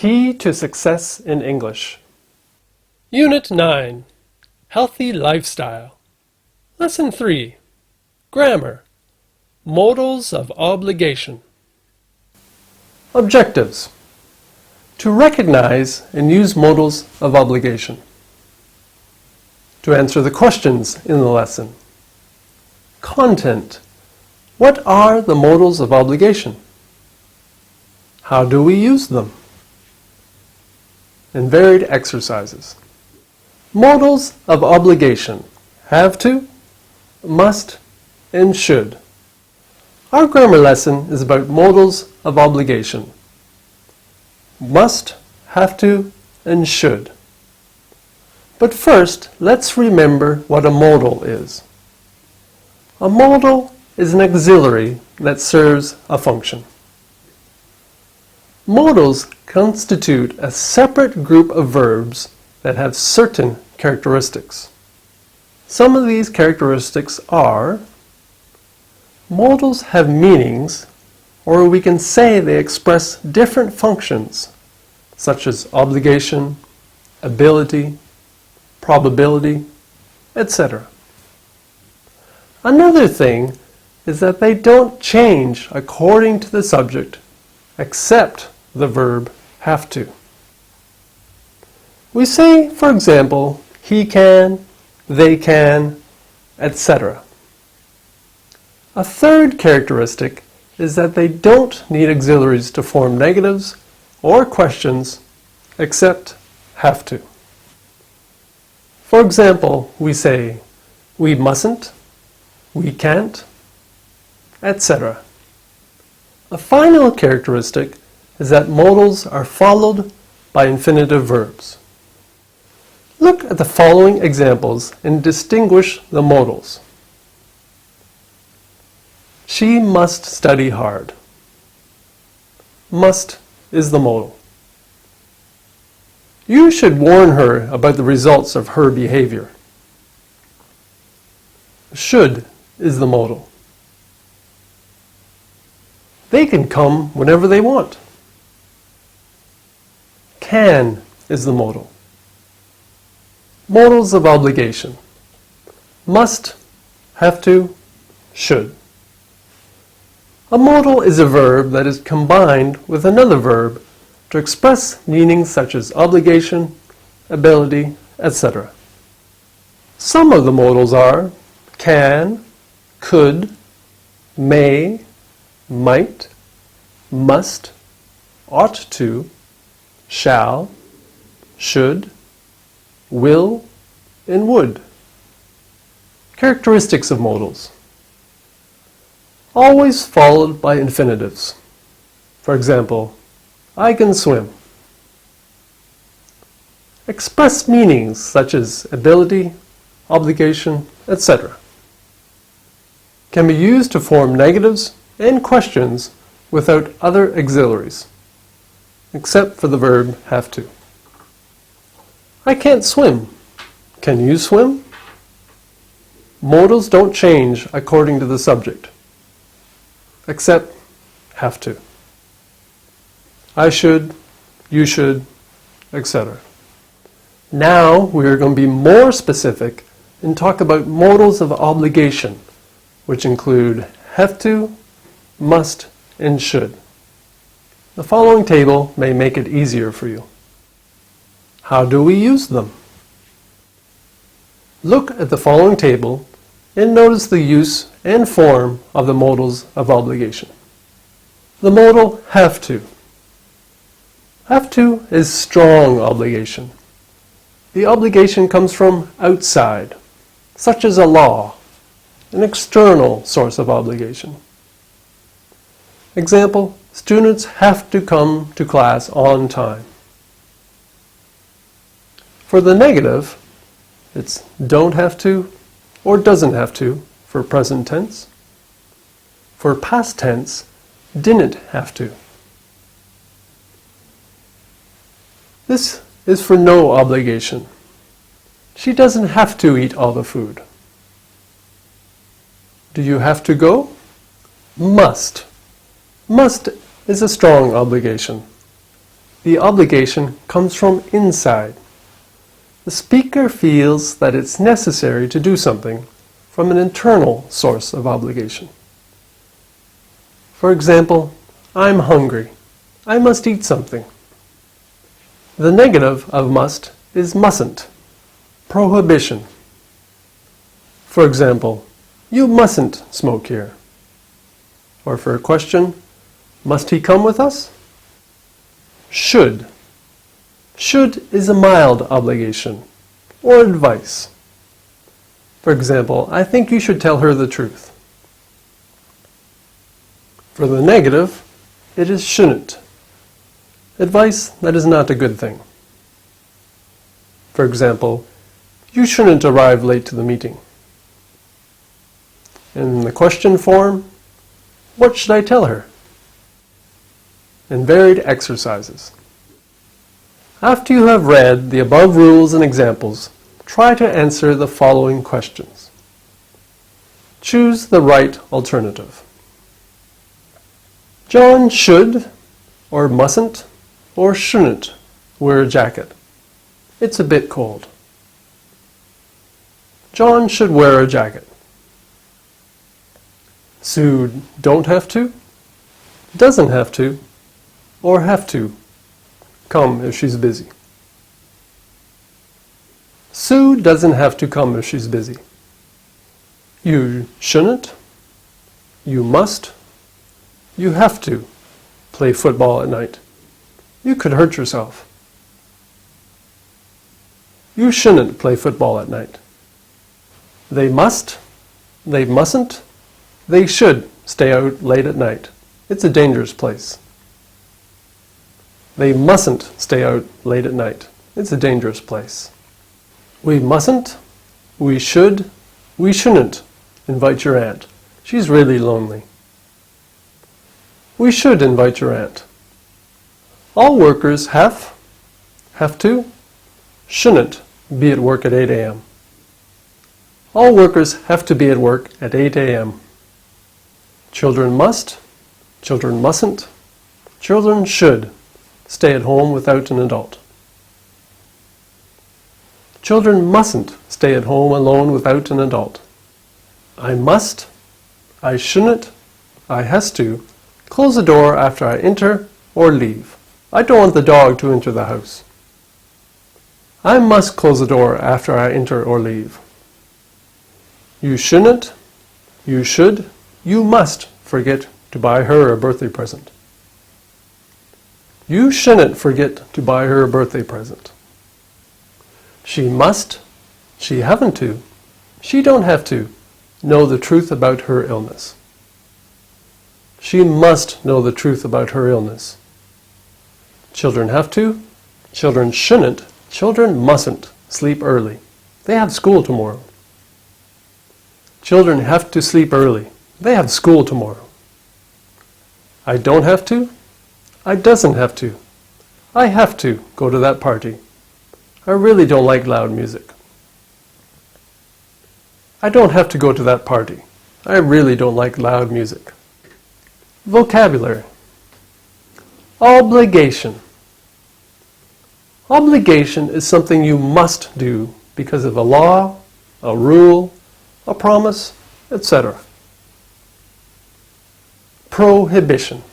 Key to Success in English. Unit 9. Healthy Lifestyle. Lesson 3. Grammar. Modals of Obligation. Objectives. To recognize and use modals of obligation. To answer the questions in the lesson. Content. What are the modals of obligation? How do we use them? And varied exercises. Modals of obligation. Have to, must, and should. Our grammar lesson is about modals of obligation. Must, have to, and should. But first, let's remember what a modal is. A modal is an auxiliary that serves a function. Modals constitute a separate group of verbs that have certain characteristics. Some of these characteristics are: modals have meanings, or we can say they express different functions, such as obligation, ability, probability, etc. Another thing is that they don't change according to the subject, except the verb have to. We say, for example, he can, they can, etc. A third characteristic is that they don't need auxiliaries to form negatives or questions, except have to. For example, we say, we mustn't, we can't, etc. A final characteristic is that modals are followed by infinitive verbs. Look at the following examples and distinguish the modals. She must study hard. Must is the modal. You should warn her about the results of her behavior. Should is the modal. They can come whenever they want. Can is the modal. Modals of obligation. Must, have to, should. A modal is a verb that is combined with another verb to express meanings such as obligation, ability, etc. Some of the modals are can, could, may, might, must, ought to, shall, should, will, and would. Characteristics of modals. Always followed by infinitives. For example, I can swim. Express meanings such as ability, obligation, etc. Can be used to form negatives and questions without other auxiliaries, except for the verb have to. I can't swim. Can you swim? Modals don't change according to the subject, except have to. I should, you should, etc. Now we are going to be more specific and talk about modals of obligation, which include have to, must, and should. The following table may make it easier for you. How do we use them? Look at the following table and notice the use and form of the modals of obligation. The modal have to. Have to is strong obligation. The obligation comes from outside, such as a law, an external source of obligation. Example, students have to come to class on time. For the negative, it's don't have to or doesn't have to for present tense. For past tense, didn't have to. This is for no obligation. She doesn't have to eat all the food. Do you have to go? Must. Must is a strong obligation. the obligation comes from inside. The speaker feels that it's necessary to do something from an internal source of obligation. For example, I'm hungry. I must eat something. The negative of must is mustn't, prohibition. For example, you mustn't smoke here. Or for a question, must he come with us? Should. Should is a mild obligation or advice. For example, I think you should tell her the truth. For the negative, it is shouldn't. Advice that is not a good thing. For example, you shouldn't arrive late to the meeting. In the question form, what should I tell her? In varied exercises. After you have read the above rules and examples, try to answer the following questions. Choose the right alternative. John should, or mustn't, or shouldn't wear a jacket. It's a bit cold. John should wear a jacket. Sue don't have to, doesn't have to, or have to come if she's busy. Sue doesn't have to come if she's busy. You shouldn't, you must, you have to play football at night. You could hurt yourself. You shouldn't play football at night. They must, they mustn't, they should stay out late at night. It's a dangerous place. They mustn't stay out late at night. It's a dangerous place. We mustn't, we should, we shouldn't invite your aunt. She's really lonely. We should invite your aunt. All workers have to, shouldn't be at work at 8 a.m. All workers have to be at work at 8 a.m. Children must, children mustn't, children should stay at home without an adult. Children mustn't stay at home alone without an adult. I must, I shouldn't, I has to close the door after I enter or leave. I don't want the dog to enter the house. I must close the door after I enter or leave. You shouldn't, you should, you must forget to buy her a birthday present. You shouldn't forget to buy her a birthday present. She must, she haven't to, she don't have to know the truth about her illness. She must know the truth about her illness. Children have to, children shouldn't, children mustn't sleep early. They have school tomorrow. Children have to sleep early. They have school tomorrow. I don't have to, I doesn't have to. I have to go to that party. I really don't like loud music. I don't have to go to that party. I really don't like loud music. Vocabulary. Obligation. Obligation is something you must do because of a law, a rule, a promise, etc. Prohibition.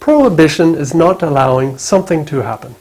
Prohibition is not allowing something to happen.